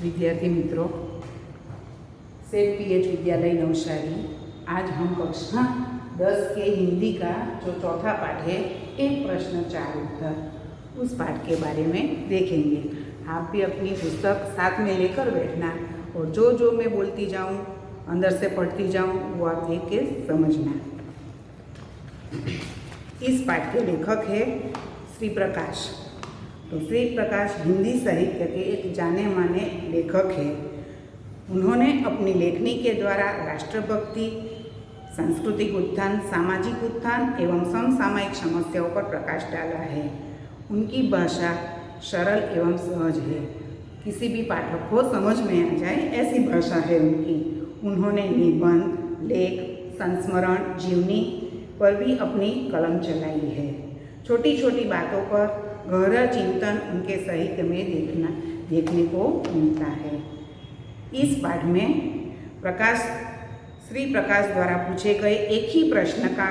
विद्यार्थी मित्रों, सेठ पीएच विद्यालय नवसारी। आज हम कक्षा 10 के हिंदी का जो चौथा पाठ है, एक प्रश्न 4 उत्तर, उस पाठ के बारे में देखेंगे। आप भी अपनी पुस्तक साथ में लेकर बैठना और जो जो मैं बोलती जाऊँ, अंदर से पढ़ती जाऊँ, वो आप देख के समझना। इस पाठ के लेखक है श्री प्रकाश। तो श्री प्रकाश हिंदी साहित्य के एक जाने माने लेखक हैं। उन्होंने अपनी लेखनी के द्वारा राष्ट्रभक्ति, सांस्कृतिक उत्थान, सामाजिक उत्थान एवं समसामयिक समस्याओं पर प्रकाश डाला है। उनकी भाषा सरल एवं सहज है, किसी भी पाठक को समझ में आ जाए ऐसी भाषा है उनकी। उन्होंने निबंध, लेख, संस्मरण, जीवनी पर भी अपनी कलम चलाई है। छोटी छोटी बातों पर गहरा चिंतन उनके साहित्य में देखने को मिलता है। इस पाठ में श्री प्रकाश द्वारा पूछे गए एक ही प्रश्न का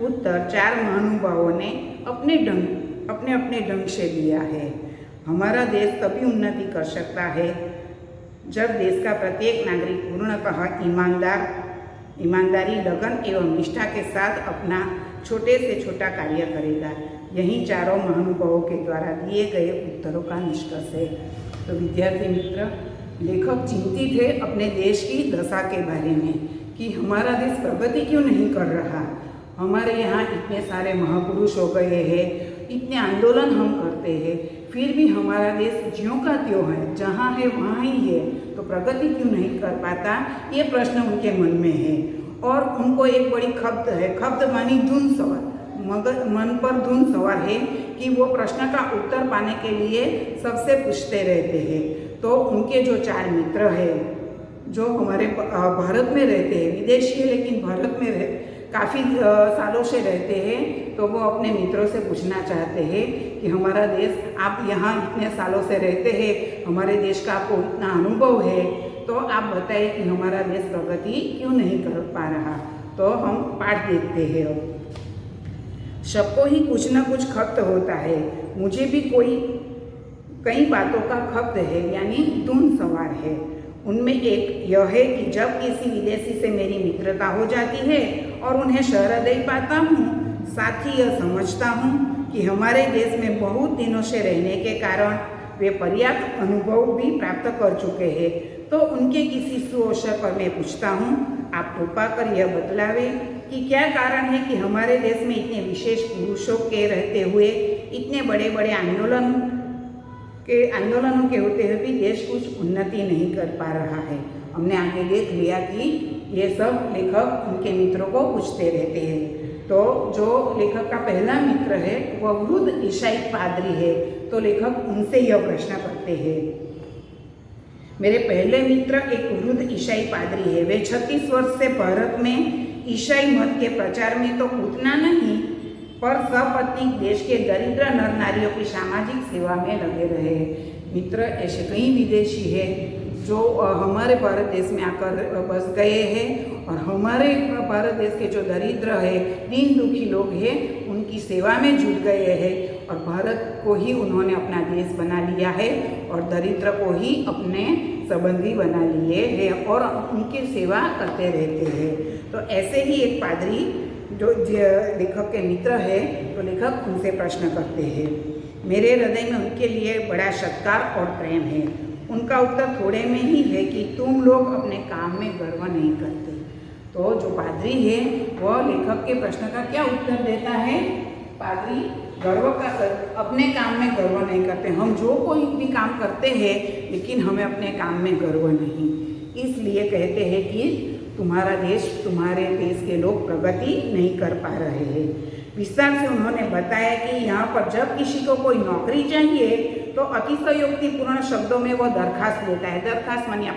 उत्तर 4 महानुभावों ने अपने अपने ढंग से दिया है। हमारा देश तभी उन्नति कर सकता है जब देश का प्रत्येक नागरिक पूर्णतः ईमानदारी, लगन एवं निष्ठा के साथ अपना छोटे से छोटा कार्य करेगा। यही चारों महानुभावों के द्वारा दिए गए उत्तरों का निष्कर्ष है। तो विद्यार्थी मित्र, लेखक चिंतित है अपने देश की दशा के बारे में कि हमारा देश प्रगति क्यों नहीं कर रहा। हमारे यहाँ इतने सारे महापुरुष हो गए हैं, इतने आंदोलन हम करते हैं, फिर भी हमारा देश ज्यों का त्यों है, जहाँ है वहाँ ही है, तो प्रगति क्यों नहीं कर पाता, ये प्रश्न उनके मन में है। और उनको एक बड़ी खब्त है, खब्त मानी धुन सवार, मगर मन पर धुन सवार है कि वो प्रश्न का उत्तर पाने के लिए सबसे पूछते रहते हैं। तो उनके जो 4 मित्र हैं जो हमारे भारत में रहते हैं, विदेशी है लेकिन भारत में काफ़ी सालों से रहते हैं, तो वो अपने मित्रों से पूछना चाहते हैं कि हमारा देश, आप यहाँ इतने सालों से रहते हैं, हमारे देश का आपको इतना अनुभव है, तो आप बताइए कि हमारा देश प्रगति क्यों नहीं कर पा रहा। तो हम पाठ देखते हैं। अब सबको ही कुछ न कुछ खप्त होता है, मुझे भी कई बातों का खप्त है, यानी धुन सवार है। उनमें एक यह है कि जब किसी विदेशी से मेरी मित्रता हो जाती है और उन्हें शहर दे पाता हूँ, साथ ही यह समझता हूँ कि हमारे देश में बहुत दिनों से रहने के कारण वे पर्याप्त अनुभव भी प्राप्त कर चुके हैं। तो उनके किसी सुअवसर पर मैं पूछता हूँ, आप कृपा कर यह बतलावे कि क्या कारण है कि हमारे देश में इतने विशेष पुरुषों के रहते हुए, इतने बड़े बड़े आंदोलनों के होते हुए भी देश कुछ उन्नति नहीं कर पा रहा है। हमने आगे देख लिया कि ये सब लेखक उनके मित्रों को पूछते रहते हैं। तो जो लेखक का पहला मित्र है वह वृद्ध ईसाई पादरी है, तो लेखक उनसे यह प्रश्न करते हैं। मेरे पहले मित्र एक वृद्ध ईसाई पादरी है। वे 36 वर्ष से भारत में ईसाई मत के प्रचार में तो उतना नहीं, पर सपत्नी देश के दरिद्र नर नारियों की सामाजिक सेवा में लगे रहे। मित्र ऐसे कई विदेशी हैं जो हमारे भारत देश में आकर बस गए हैं और हमारे भारत देश के जो दरिद्र है, दीन दुखी लोग हैं, उनकी सेवा में जुट गए हैं और भारत को ही उन्होंने अपना देश बना लिया है और दरिद्र को ही अपने संबंधी बना लिए हैं और उनकी सेवा करते रहते हैं। तो ऐसे ही एक पादरी जो लेखक के मित्र है, तो लेखक उनसे प्रश्न करते हैं। मेरे हृदय में उनके लिए बड़ा सत्कार और प्रेम है। उनका उत्तर थोड़े में ही है कि तुम लोग अपने काम में गर्व नहीं करते। तो जो पादरी है वह लेखक के प्रश्न का क्या उत्तर देता है? पादरी अपने काम में गर्व नहीं करते। हम जो कोई भी काम करते हैं लेकिन हमें अपने काम में गर्व नहीं, इसलिए कहते हैं कि तुम्हारा देश, तुम्हारे देश के लोग प्रगति नहीं कर पा रहे हैं। विस्तार से उन्होंने बताया कि यहाँ पर जब किसी को कोई नौकरी चाहिए तो अतिशयोक्तिपूर्ण शब्दों में वो दरखास्त देता है। दरखास्त मानी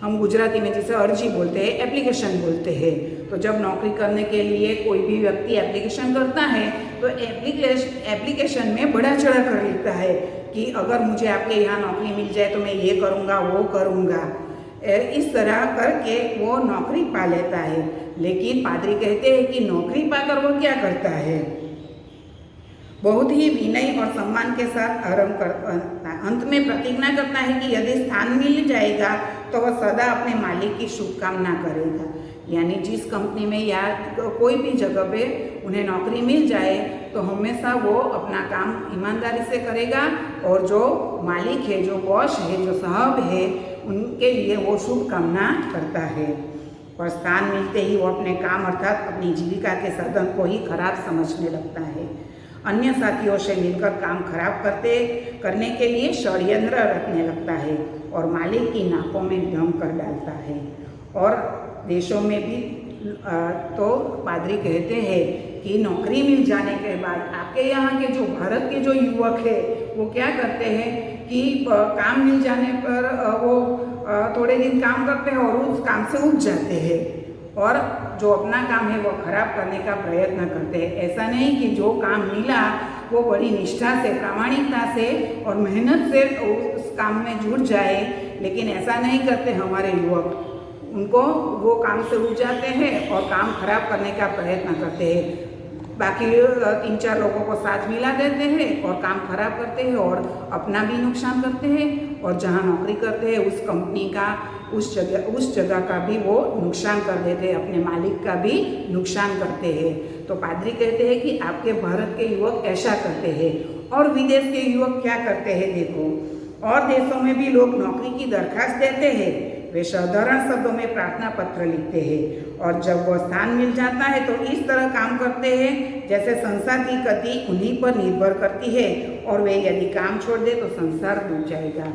हम गुजराती में जिसे अर्जी बोलते हैं, एप्लीकेशन बोलते हैं। तो जब नौकरी करने के लिए कोई भी व्यक्ति एप्लीकेशन करता है तो एप्लीकेशन में बढ़ा चढ़ा कर लिखता है कि अगर मुझे आपके यहाँ नौकरी मिल जाए तो मैं ये करूँगा, वो करूँगा। इस तरह करके वो नौकरी पा लेता है। लेकिन पादरी कहते हैं कि नौकरी पाकर वो क्या करता है? बहुत ही विनय और सम्मान के साथ आरंभ करता है। अंत में प्रतिज्ञा करता है कि यदि स्थान मिल जाएगा तो वह सदा अपने मालिक की शुभकामना करेगा। यानी जिस कंपनी में या कोई भी जगह पे उन्हें नौकरी मिल जाए तो हमेशा वो अपना काम ईमानदारी से करेगा और जो मालिक है, जो बॉस है, जो साहब है, उनके लिए वो शुभकामना करता है। और स्थान मिलते ही वो अपने काम अर्थात अपनी जीविका के साधन को ही खराब समझने लगता है। अन्य साथियों से मिलकर काम खराब करने के लिए षड्यंत्र रखने लगता है और मालिक की नाकों में दम कर डालता है। और देशों में भी तो पादरी कहते हैं कि नौकरी मिल जाने के बाद आपके यहाँ के जो भारत के जो युवक है वो क्या करते हैं कि काम मिल जाने पर वो थोड़े दिन काम करते हैं और उस काम से उठ जाते हैं और जो अपना काम है वो खराब करने का प्रयत्न करते हैं। ऐसा नहीं कि जो काम मिला वो बड़ी निष्ठा से, प्रामाणिकता से और मेहनत से उस काम में जुट जाए, लेकिन ऐसा नहीं करते हमारे युवक। उनको वो काम से उठ जाते हैं और काम खराब करने का प्रयत्न करते हैं। बाकी 3-4 लोगों को साथ मिला देते हैं और काम खराब करते हैं और अपना भी नुकसान करते हैं और जहाँ नौकरी करते हैं उस कंपनी का, उस जगह का भी वो नुकसान कर देते हैं, अपने मालिक का भी नुकसान करते हैं। तो पादरी कहते हैं कि आपके भारत के युवक ऐसा करते हैं और विदेश के युवक क्या करते हैं देखो। और देशों में भी लोग नौकरी की दरखास्त देते हैं, वे साधारण शब्दों में प्रार्थना पत्र लिखते हैं और जब वह स्थान मिल जाता है तो इस तरह काम करते हैं जैसे संसार की गति उन्हीं पर निर्भर करती है और वे यदि काम छोड़ दे तो संसार डूब जाएगा।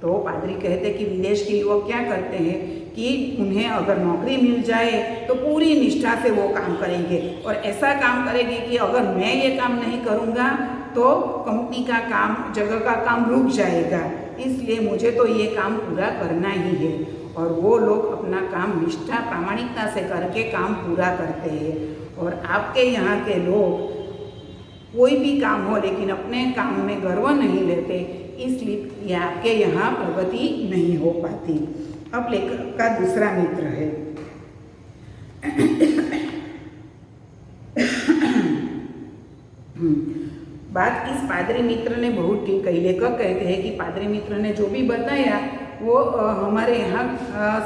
तो पादरी कहते हैं कि विदेश के युवक क्या करते हैं कि उन्हें अगर नौकरी मिल जाए तो पूरी निष्ठा से वो काम करेंगे और ऐसा काम करेंगे कि अगर मैं ये काम नहीं करूँगा तो कंपनी का काम, जगह का काम रुक जाएगा, इसलिए मुझे तो ये काम पूरा करना ही है। और वो लोग अपना काम निष्ठा, प्रामाणिकता से करके काम पूरा करते हैं। और आपके यहाँ के लोग कोई भी काम हो लेकिन अपने काम में गर्व नहीं लेते, इसलिए आपके यहाँ प्रगति नहीं हो पाती। अब लेखक का दूसरा मित्र है बात इस पादरी मित्र ने बहुत ठीक कही। लेखक कहते हैं कि पादरी मित्र ने जो भी बताया वो हमारे यहाँ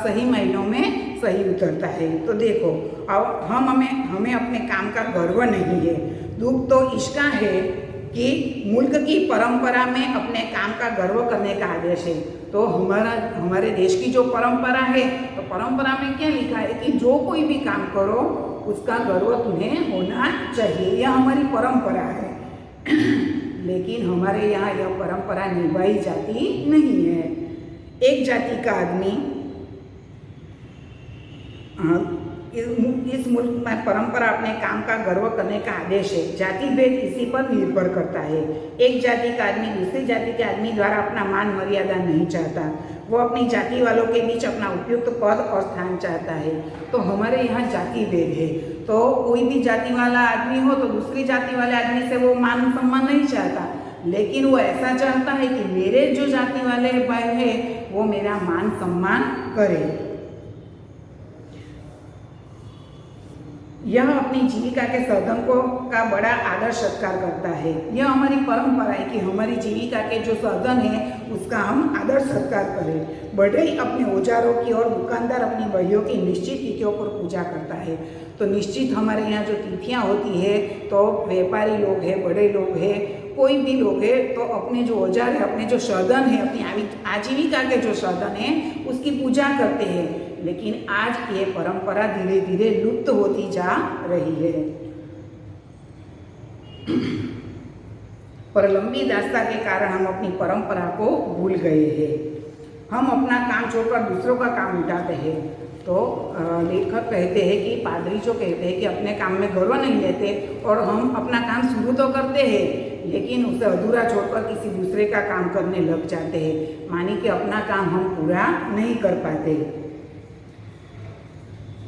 सही मायनों में सही उतरता है। तो देखो, अब हमें अपने काम का गर्व नहीं है। दुख तो इसका है कि मुल्क की परंपरा में अपने काम का गर्व करने का आदेश है। तो हमारे देश की जो परंपरा है, तो परंपरा में क्या लिखा है कि जो कोई भी काम करो उसका गर्व तुम्हें होना चाहिए, यह हमारी परंपरा है। लेकिन हमारे यहाँ यह परंपरा निभाई जाती नहीं है। एक जाति का आदमी, इस मुल्क में परंपरा अपने काम का गर्व करने का आदेश है। जाति भेद इसी पर निर्भर करता है। एक जाति का आदमी दूसरी जाति के आदमी द्वारा अपना मान मर्यादा नहीं चाहता, वो अपनी जाति वालों के बीच अपना उपयुक्त पद और स्थान चाहता है। तो हमारे यहाँ जाति भेद है, तो कोई भी जाति वाला आदमी हो तो दूसरी जाति वाले आदमी से वो मान सम्मान नहीं चाहता, लेकिन वो ऐसा चाहता है कि मेरे जो जाति वाले भाई है वो मेरा मान सम्मान करे। यह अपनी जीविका के साधन का बड़ा आदर सत्कार करता है। यह हमारी परंपरा है कि हमारी जीविका के जो साधन है उसका हम आदर सत्कार करें। बढ़ई अपने औजारों की और दुकानदार अपनी बहियों की निश्चित तिथियों पर पूजा करता है। तो निश्चित हमारे यहाँ जो तिथियाँ होती है, तो व्यापारी लोग हैं, बड़े लोग हैं, कोई भी लोग है तो अपने जो औजार है, अपने जो साधन है, अपनी आजीविका के जो साधन है उसकी पूजा करते हैं। लेकिन आज ये परंपरा धीरे धीरे लुप्त होती जा रही है। पर लंबी दास्ता के कारण हम अपनी परंपरा को भूल गए हैं। हम अपना काम छोड़कर दूसरों का काम उठाते हैं। तो लेखक कहते हैं कि पादरी जो कहते हैं कि अपने काम में गर्व नहीं लेते और हम अपना काम शुरू तो करते हैं लेकिन उसे अधूरा छोड़कर किसी दूसरे का काम करने लग जाते हैं। मानी कि अपना काम हम पूरा नहीं कर पाते।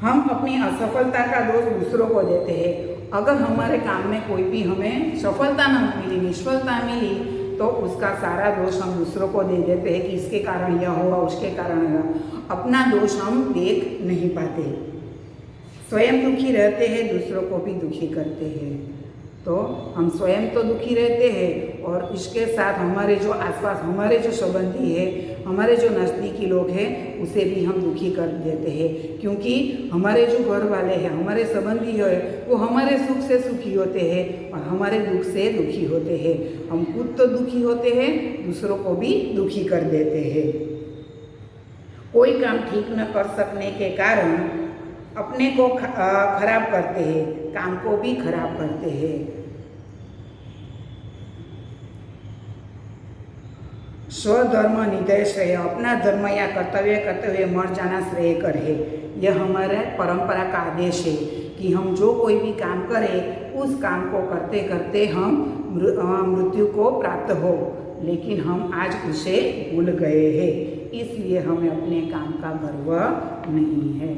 हम अपनी असफलता का दोष दूसरों को देते हैं। अगर हमारे काम में कोई भी हमें सफलता न मिली, निष्फलता मिली, तो उसका सारा दोष हम दूसरों को दे देते हैं कि इसके कारण यह हुआ, उसके कारण यह। अपना दोष हम देख नहीं पाते, स्वयं दुखी रहते हैं, दूसरों को भी दुखी करते हैं। तो हम स्वयं तो दुखी रहते हैं और इसके साथ हमारे जो आसपास हमारे जो संबंधी है, हमारे जो नज़दीकी लोग हैं, उसे भी हम दुखी कर देते हैं। क्योंकि हमारे जो घर वाले हैं, हमारे संबंधी है, वो हमारे सुख से सुखी होते हैं और हमारे दुख से दुखी होते हैं। हम खुद तो दुखी होते हैं, दूसरों को भी दुखी कर देते हैं। कोई काम ठीक न कर सकने के कारण अपने को खराब करते हैं, काम को भी खराब करते हैं। स्वधर्म निधय श्रेय, अपना धर्म या कर्तव्य करते हुए मर जाना श्रेय कर है। यह हमारे परंपरा का आदेश है कि हम जो कोई भी काम करें, उस काम को करते करते हम मृत्यु को प्राप्त हो, लेकिन हम आज उसे भूल गए हैं, इसलिए हमें अपने काम का गर्व नहीं है।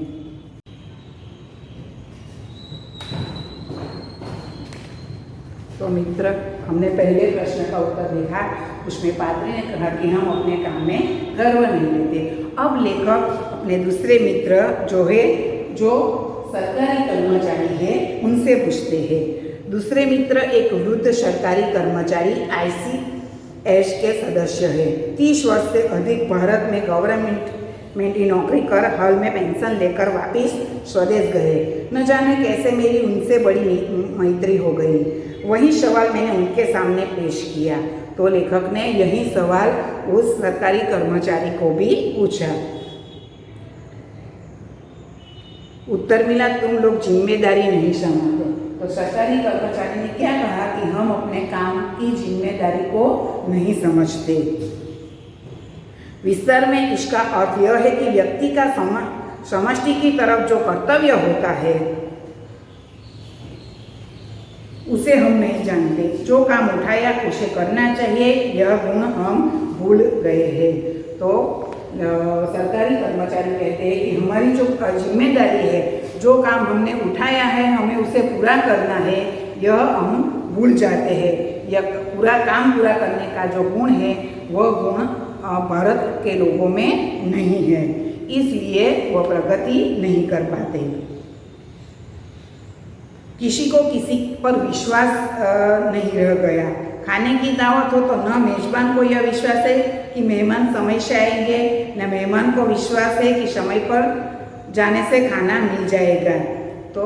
तो मित्र, हमने पहले प्रश्न का उत्तर देखा, उसमें पात्री ने कहा कि हम अपने काम में गर्व नहीं लेते। अब लेखक अपने दूसरे मित्र जो सरकारी कर्मचारी है, उनसे पूछते हैं। दूसरे मित्र एक वृद्ध सरकारी कर्मचारी ICS के सदस्य है। 30 वर्ष से अधिक भारत में गवर्नमेंट की नौकरी कर हाल में पेंशन लेकर वापस स्वदेश गए। न जाने कैसे मेरी उनसे बड़ी मैत्री हो गई। वही सवाल मैंने उनके सामने पेश किया तो लेखक ने यही सवाल उस सरकारी कर्मचारी को भी पूछा। उत्तर मिला, तुम लोग जिम्मेदारी नहीं समझते। तो सरकारी कर्मचारी ने क्या कहा कि हम अपने काम की जिम्मेदारी को नहीं समझते। विस्तार में इसका अर्थ यह है कि व्यक्ति का समष्टि की तरफ जो कर्तव्य होता है उसे हम नहीं जानते। जो काम उठाया उसे करना चाहिए, यह गुण हम भूल गए हैं। तो सरकारी कर्मचारी कहते हैं कि हमारी जो जिम्मेदारी है, जो काम हमने उठाया है, हमें उसे पूरा करना है, यह हम भूल जाते हैं। यह पूरा काम पूरा करने का जो गुण है, वह गुण भारत के लोगों में नहीं है, इसलिए वह प्रगति नहीं कर पाते। किसी को किसी पर विश्वास नहीं रह गया। खाने की दावत हो तो न मेजबान को यह विश्वास है कि मेहमान समय से आएंगे, न मेहमान को विश्वास है कि समय पर जाने से खाना मिल जाएगा। तो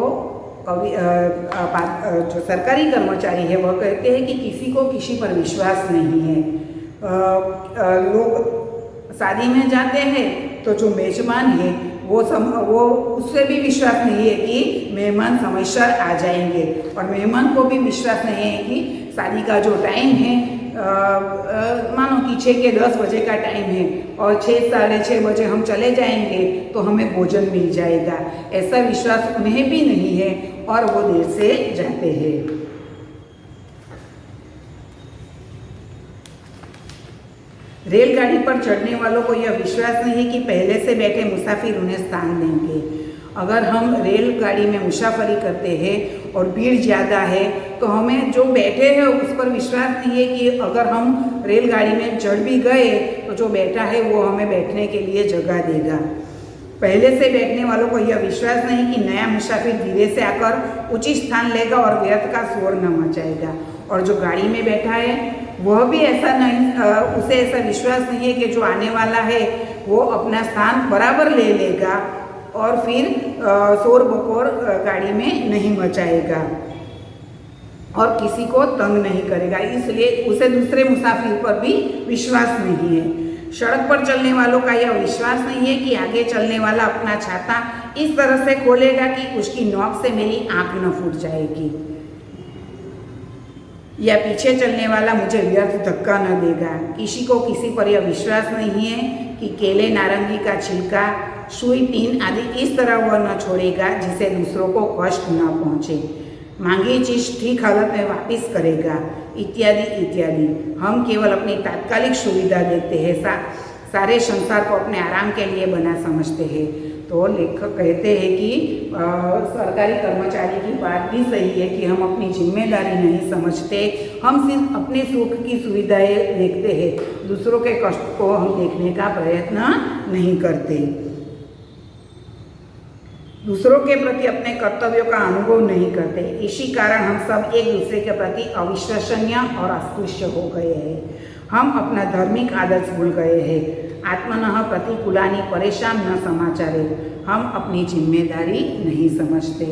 जो सरकारी कर्मचारी है वह कहते हैं कि किसी को किसी पर विश्वास नहीं है। लोग शादी में जाते हैं तो जो मेजबान है वो उससे भी विश्वास नहीं है कि मेहमान समयसर आ जाएंगे, और मेहमान को भी विश्वास नहीं है कि शादी का जो टाइम है, मानो कि 6 के 10 बजे का टाइम है और 6 साढ़े 6 बजे हम चले जाएंगे तो हमें भोजन मिल जाएगा। ऐसा विश्वास उन्हें भी नहीं है और वो देर से जाते हैं। रेलगाड़ी पर चढ़ने वालों को यह विश्वास नहीं कि पहले से बैठे मुसाफिर उन्हें स्थान देंगे। अगर हम रेलगाड़ी में मुसाफरी करते हैं और भीड़ ज़्यादा है तो हमें जो बैठे हैं उस पर विश्वास नहीं है कि अगर हम रेलगाड़ी में चढ़ भी गए तो जो बैठा है वो हमें बैठने के लिए जगह देगा। पहले से बैठने वालों को यह विश्वास नहीं कि नया मुसाफिर धीरे से आकर उचित स्थान लेगा और व्यर्थ का शोर न मचाएगा। और जो गाड़ी में बैठा है वह भी ऐसा नहीं, उसे ऐसा विश्वास नहीं है कि जो आने वाला है वो अपना स्थान बराबर ले लेगा और फिर शोर बकोर गाड़ी में नहीं मचाएगा और किसी को तंग नहीं करेगा, इसलिए उसे दूसरे मुसाफिर पर भी विश्वास नहीं है। सड़क पर चलने वालों का यह विश्वास नहीं है कि आगे चलने वाला अपना छाता इस तरह से खोलेगा कि उसकी नोक से मेरी आंख न फूट जाएगी, या पीछे चलने वाला मुझे व्यर्थ धक्का न देगा। किसी को किसी पर यह विश्वास नहीं है कि केले, नारंगी का छिलका, सुई, पिन आदि इस तरह वह न छोड़ेगा जिससे दूसरों को कष्ट न पहुँचे। मांगी चीज ठीक हालत में वापस करेगा, इत्यादि इत्यादि। हम केवल अपनी तात्कालिक सुविधा देखते हैं, सारे संसार को अपने आराम के लिए बना समझते हैं। तो लेखक कहते हैं कि सरकारी कर्मचारी की बात भी सही है कि हम अपनी जिम्मेदारी नहीं समझते, हम सिर्फ अपने सुख की सुविधाएं देखते हैं, दूसरों के कष्ट को हम देखने का प्रयत्न नहीं करते। दूसरों के प्रति अपने कर्तव्यों का अनुभव नहीं करते। इसी कारण हम सब एक दूसरे के प्रति अविश्वसनीय और अस्पृश्य हो गए हैं। हम अपना धार्मिक आदर्श भूल गए हैं। आत्मनः प्रतिकूलानि परेशान न समाचारे। हम अपनी जिम्मेदारी नहीं समझते।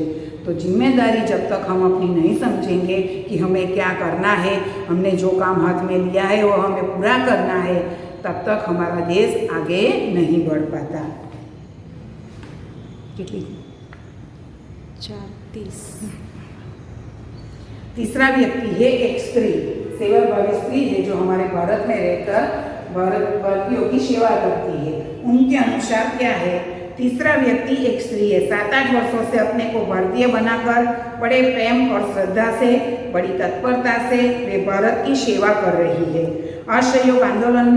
तो जिम्मेदारी जब तक हम अपनी नहीं समझेंगे कि हमें क्या करना है, हमने जो काम हाथ में लिया है वो हमें पूरा करना है, तब तक हमारा देश आगे नहीं बढ़ पाता। कितनी 4:30। तीसरा व्यक्ति है एक स्त्री, सेवाभावी स्त्री है जो हमारे भारत में रहकर भारतीयों की सेवा करती है। उनके अनुसार क्या है? तीसरा व्यक्ति एक स्त्री है, 7-8 वर्षों से अपने को भारतीय बनाकर बड़े प्रेम और श्रद्धा से, बड़ी तत्परता से वे भारत की सेवा कर रही है। असहयोग आंदोलन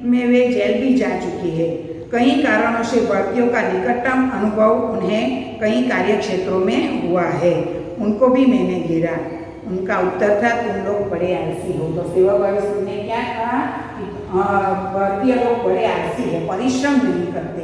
में वे जेल भी जा चुकी है। कई कारणों से भारतीयों का निकटतम अनुभव उन्हें कई कार्य क्षेत्रों में हुआ है। उनको भी मैंने घेरा। उनका उत्तर था, तुम लोग बड़े आलसी हो। तो सेवाभावी स्त्री ने क्या कहा कि भारतीय लोग बड़े आलसी है, परिश्रम नहीं करते।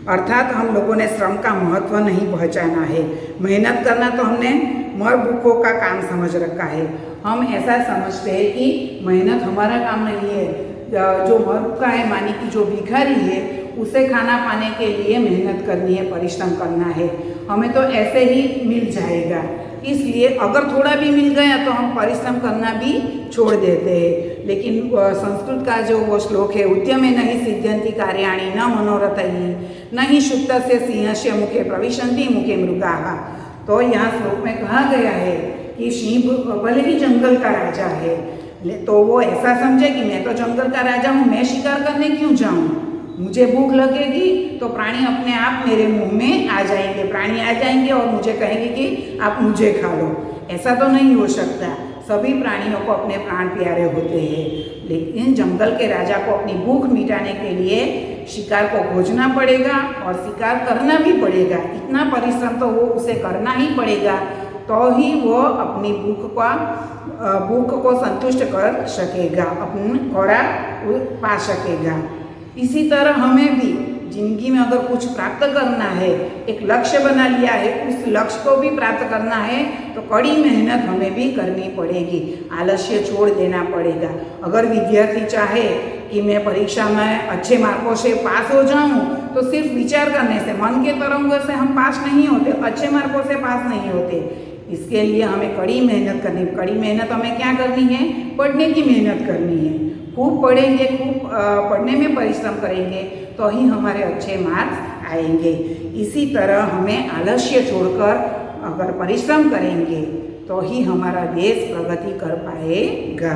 अर्थात हम लोगों ने श्रम का महत्व नहीं पहचाना है। मेहनत करना तो हमने मर भूखों का काम समझ रखा है। हम ऐसा समझते हैं कि मेहनत हमारा काम नहीं है। जो मर भूखा है, मानी कि जो भिखारी है, उसे खाना पाने के लिए मेहनत करनी है, परिश्रम करना है। हमें तो ऐसे ही मिल जाएगा, इसलिए अगर थोड़ा भी मिल गया तो हम परिश्रम करना भी छोड़ देते हैं। लेकिन संस्कृत का जो वो श्लोक है, उद्यमे नहीं सिद्ध्यन्ति कार्याणि न मनोरथैः न हि शुक्तस्य सिंहस्य मुखे प्रविशन्ति मुखे मृगाः। तो यहाँ श्लोक में कहा गया है कि सिंह भले ही जंगल का राजा है, तो वो ऐसा समझे कि मैं तो जंगल का राजा हूँ, मैं शिकार करने क्यों जाऊँ? मुझे भूख लगेगी तो प्राणी अपने आप मेरे मुंह में आ जाएंगे, प्राणी आ जाएंगे और मुझे कहेंगे कि आप मुझे खा लो। ऐसा तो नहीं हो सकता। सभी प्राणियों को अपने प्राण प्यारे होते हैं, लेकिन जंगल के राजा को अपनी भूख मिटाने के लिए शिकार को खोजना पड़ेगा और शिकार करना भी पड़ेगा। इतना परिश्रम तो वो उसे करना ही पड़ेगा, तो ही वो अपनी भूख को संतुष्ट कर सकेगा, अपनी खुराक पा सकेगा। इसी तरह हमें भी जिंदगी में अगर कुछ प्राप्त करना है, एक लक्ष्य बना लिया है, उस लक्ष्य को भी प्राप्त करना है तो कड़ी मेहनत हमें भी करनी पड़ेगी, आलस्य छोड़ देना पड़ेगा। अगर विद्यार्थी चाहे कि मैं परीक्षा में अच्छे मार्कों से पास हो जाऊं, तो सिर्फ विचार करने से, मन के तरंगों से हम पास नहीं होते, अच्छे मार्कों से पास नहीं होते। इसके लिए हमें कड़ी मेहनत करनी। कड़ी मेहनत हमें क्या करनी है? पढ़ने की मेहनत करनी है। खूब पढ़ेंगे, खूब पढ़ने में परिश्रम करेंगे तो ही हमारे अच्छे मार्क्स आएंगे। इसी तरह हमें आलस्य छोड़कर अगर परिश्रम करेंगे तो ही हमारा देश प्रगति कर पाएगा।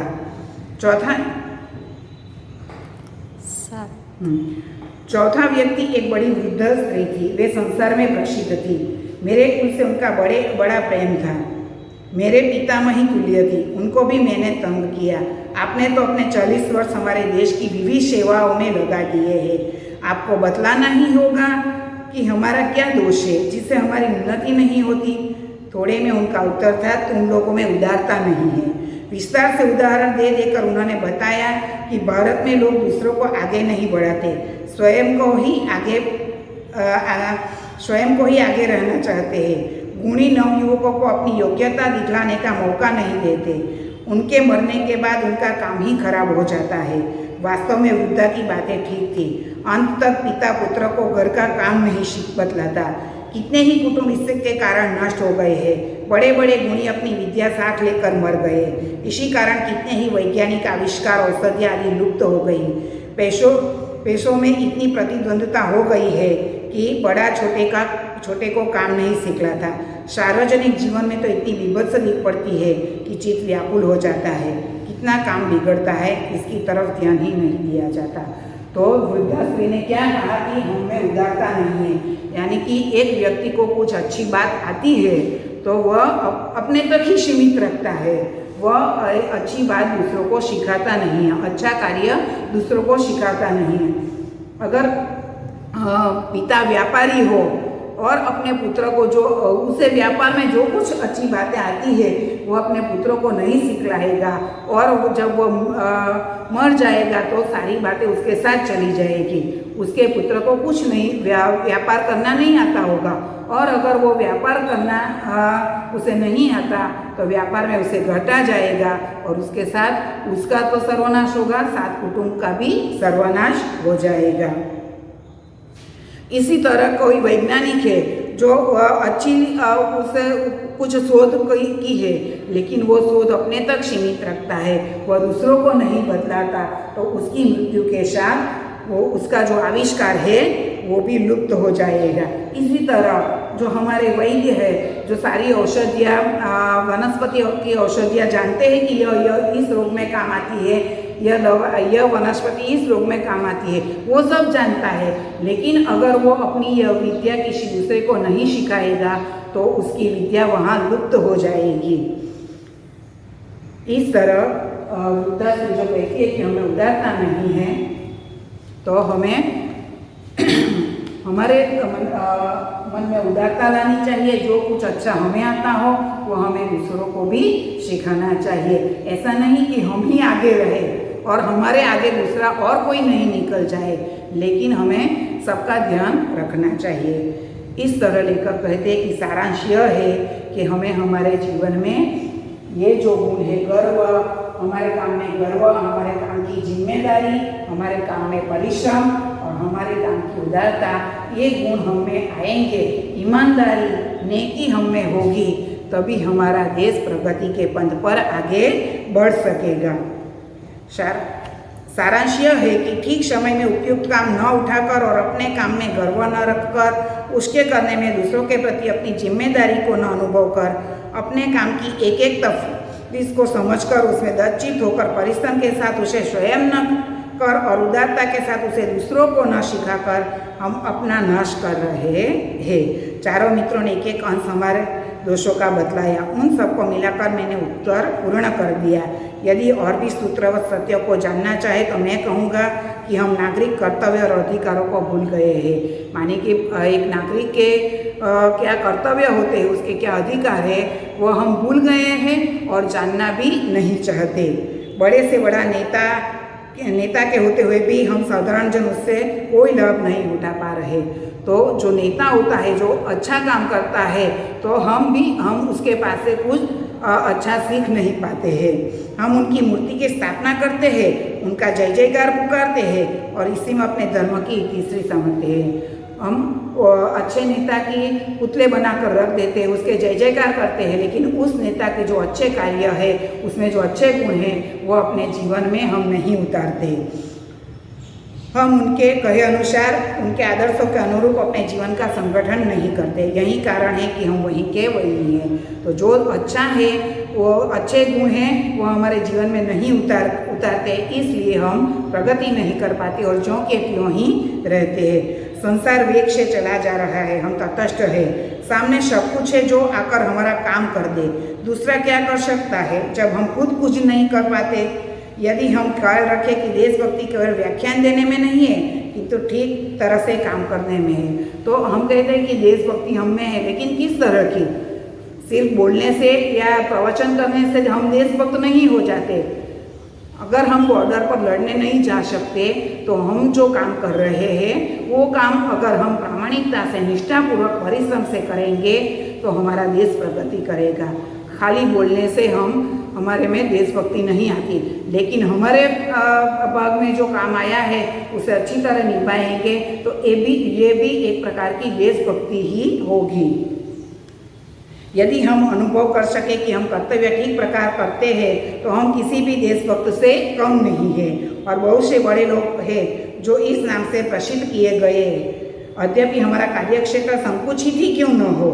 चौथा व्यक्ति एक बड़ी वृद्ध स्त्री थी। वे संसार में प्रसिद्ध थी। मेरे कुल से उनका बड़ा प्रेम था। मेरे पितामही तुल्य थी। उनको भी मैंने तंग किया। आपने तो अपने 40 वर्ष हमारे देश की विविध सेवाओं में लगा दिए हैं। आपको बतलाना ही होगा कि हमारा क्या दोष है जिससे हमारी उन्नति नहीं होती। थोड़े में उनका उत्तर था, तुम लोगों में उदारता नहीं है। विस्तार से उदाहरण दे देकर उन्होंने बताया कि भारत में लोग दूसरों को आगे नहीं बढ़ाते, स्वयं को ही आगे रहना चाहते हैं। गुणी नवयुवकों को अपनी योग्यता दिखलाने का मौका नहीं देते। उनके मरने के बाद उनका काम ही खराब हो जाता है। वास्तव में वृद्धा की बातें ठीक थी। अंत तक पिता पुत्र को घर का काम नहीं बतलाता। कितने ही कुटुंब इसके कारण नष्ट हो गए हैं। बड़े बड़े गुणी अपनी विद्या साथ लेकर मर गए। इसी कारण कितने ही वैज्ञानिक आविष्कार, औषधियाँ आदि लुप्त हो गई। पैसों में इतनी प्रतिद्वंद्विता हो गई है कि बड़ा छोटे को काम नहीं सिखलाता। सार्वजनिक जीवन में तो इतनी विभत्स दिख पड़ती है कि चित्त व्याकुल हो जाता है। कितना काम बिगड़ता है, इसकी तरफ ध्यान ही नहीं दिया जाता। तो वृद्धा स्त्री ने क्या कहा कि हम में उदारता नहीं है, यानी कि एक व्यक्ति को कुछ अच्छी बात आती है तो वह अपने तक ही सीमित रखता है। वह अच्छी बात दूसरों को सिखाता नहीं है, अच्छा कार्य दूसरों को सिखाता नहीं है। अगर पिता व्यापारी हो और अपने पुत्र को जो उसे व्यापार में जो कुछ अच्छी बातें आती है वो अपने पुत्रों को नहीं सिखलाएगा, और जब वो मर जाएगा तो सारी बातें उसके साथ चली जाएगी। उसके पुत्र को कुछ नहीं व्यापार करना नहीं आता होगा, और अगर वो व्यापार करना उसे नहीं आता तो व्यापार में उसे घटा जाएगा, और उसके साथ उसका तो सर्वनाश होगा, साथ कुटुंब का भी सर्वनाश हो जाएगा। इसी तरह कोई वैज्ञानिक है जो अच्छी उसे कुछ शोध की है, लेकिन वो शोध अपने तक सीमित रखता है, वह दूसरों को नहीं बतलाता, तो उसकी मृत्यु के साथ वो उसका जो आविष्कार है वो भी लुप्त हो जाएगा। इसी तरह जो हमारे वैद्य है, जो सारी औषधियाँ वनस्पति की औषधियाँ जानते हैं कि यह इस रोग में काम आती है, यह वनस्पति इस रोग में काम आती है, वो सब जानता है, लेकिन अगर वो अपनी यह विद्या किसी दूसरे को नहीं सिखाएगा तो उसकी विद्या वहाँ लुप्त हो जाएगी। इस तरह वृद्धा से जो कहती है कि हमें उदारता नहीं है, तो हमें हमारे मन में उदारता लानी चाहिए। जो कुछ अच्छा हमें आता हो वो हमें दूसरों को भी सिखाना चाहिए। ऐसा नहीं कि हम ही आगे रहे और हमारे आगे दूसरा और कोई नहीं निकल जाए, लेकिन हमें सबका ध्यान रखना चाहिए। इस तरह लेखक कहते हैं कि सारांश यह है कि हमें हमारे जीवन में ये जो गुण है, गर्व, हमारे काम में गर्व, हमारे काम की जिम्मेदारी, हमारे काम में परिश्रम और हमारे काम की उदारता, ये गुण हम में आएंगे, ईमानदारी, नेकी हम में होगी, तभी हमारा देश प्रगति के पंथ पर आगे बढ़ सकेगा। सारांश यह है कि ठीक समय में उपयुक्त काम न उठाकर और अपने काम में गर्व न रखकर उसके करने में दूसरों के प्रति अपनी जिम्मेदारी को न अनुभव कर, अपने काम की एक एक तफसील को समझकर उसमें दचित होकर परिश्रम के साथ उसे स्वयं न कर और उदारता के साथ उसे दूसरों को न सिखाकर हम अपना नाश कर रहे हैं। चारों मित्रों ने एक एक अंश हमारे दोषों का बतलाया, उन सबको मिलाकर मैंने उत्तर पूर्ण कर दिया। यदि और भी सूत्रवत सत्य को जानना चाहे तो मैं कहूँगा कि हम नागरिक कर्तव्य और अधिकारों को भूल गए हैं। माने कि एक नागरिक के क्या कर्तव्य होते हैं, उसके क्या अधिकार है, वो हम भूल गए हैं और जानना भी नहीं चाहते। बड़े से बड़ा नेता के होते हुए भी हम साधारण जन उससे कोई लाभ नहीं उठा पा रहे। तो जो नेता होता है, जो अच्छा काम करता है, तो हम उसके पास से कुछ अच्छा सीख नहीं पाते हैं। हम उनकी मूर्ति की स्थापना करते हैं, उनका जय जयकार पुकारते हैं और इसी में अपने धर्म की तीसरी समझते हैं। हम अच्छे नेता की पुतले बनाकर रख देते हैं, उसके जय जयकार करते हैं, लेकिन उस नेता के जो अच्छे कार्य है, उसमें जो अच्छे गुण हैं, वो अपने जीवन में हम नहीं उतारते। हम उनके कहे अनुसार, उनके आदर्शों के अनुरूप अपने जीवन का संगठन नहीं करते। यही कारण है कि हम वहीं के वही हैं। तो जो अच्छा है, वो अच्छे गुण हैं, वो हमारे जीवन में नहीं उतारते, इसलिए हम प्रगति नहीं कर पाते और ज्यों के त्यों ही रहते हैं। संसार वेग से चला जा रहा है, हम तटस्थ है, सामने सब कुछ है जो आकर हमारा काम कर दे। दूसरा क्या कर सकता है जब हम खुद कुछ नहीं कर पाते? यदि हम ख्याल रखें कि देशभक्ति केवल व्याख्यान देने में नहीं है, किंतु ठीक तरह से काम करने में है, तो हम कहते हैं कि देशभक्ति हम में है, लेकिन किस तरह की? सिर्फ बोलने से या प्रवचन करने से हम देशभक्त नहीं हो जाते। अगर हम बॉर्डर पर लड़ने नहीं जा सकते, तो हम जो काम कर रहे हैं वो काम अगर हम प्रामाणिकता से, निष्ठापूर्वक, परिश्रम से करेंगे तो हमारा देश प्रगति करेगा। खाली बोलने से हमारे में देशभक्ति नहीं आती, लेकिन हमारे भाग में जो काम आया है उसे अच्छी तरह निभाएंगे तो ये भी एक प्रकार की देशभक्ति ही होगी। यदि हम अनुभव कर सके कि हम कर्तव्य ठीक प्रकार करते हैं तो हम किसी भी देशभक्त से कम नहीं हैं। और बहुत से बड़े लोग हैं जो इस नाम से प्रसिद्ध किए गए। यद्यपि हमारा कार्यक्षेत्र संकुचित ही क्यों न हो,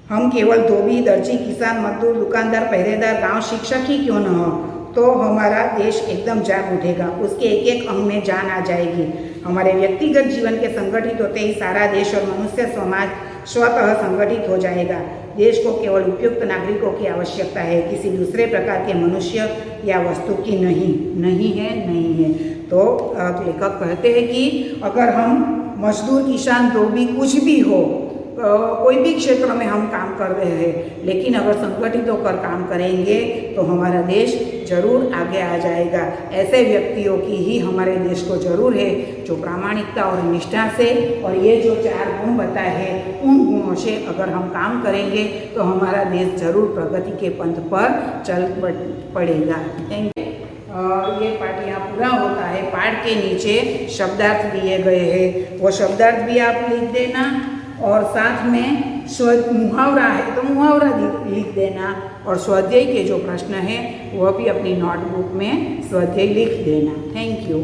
हम केवल धोबी, दर्जी, किसान, मजदूर, दुकानदार, पहरेदार, गांव शिक्षक ही क्यों न हो, तो हमारा देश एकदम जाग उठेगा, उसके एक एक अंग में जान आ जाएगी। हमारे व्यक्तिगत जीवन के संगठित होते ही सारा देश और मनुष्य समाज स्वतः संगठित हो जाएगा। देश को केवल उपयुक्त नागरिकों की आवश्यकता है, किसी दूसरे प्रकार के मनुष्य या वस्तु की नहीं है। तो लेखक कहते हैं कि अगर हम मजदूर किसान धोबी कुछ भी हो, कोई भी क्षेत्र में हम काम कर रहे हैं, लेकिन अगर संगठित होकर काम करेंगे तो हमारा देश जरूर आगे आ जाएगा। ऐसे व्यक्तियों की ही हमारे देश को जरूर है जो प्रामाणिकता और निष्ठा से और ये जो 4 गुण बताए हैं उन गुणों से अगर हम काम करेंगे तो हमारा देश जरूर प्रगति के पंथ पर चल पड़ेगा। Thank you. ये पाठ यहाँ पूरा होता है। पाठ के नीचे शब्दार्थ दिए गए हैं, वो शब्दार्थ भी आप लिख देना और साथ में मुहावरा है तो मुहावरा लिख देना और स्वाध्याय के जो प्रश्न हैं वह भी अपनी नोटबुक में स्वाध्याय लिख देना। Thank you.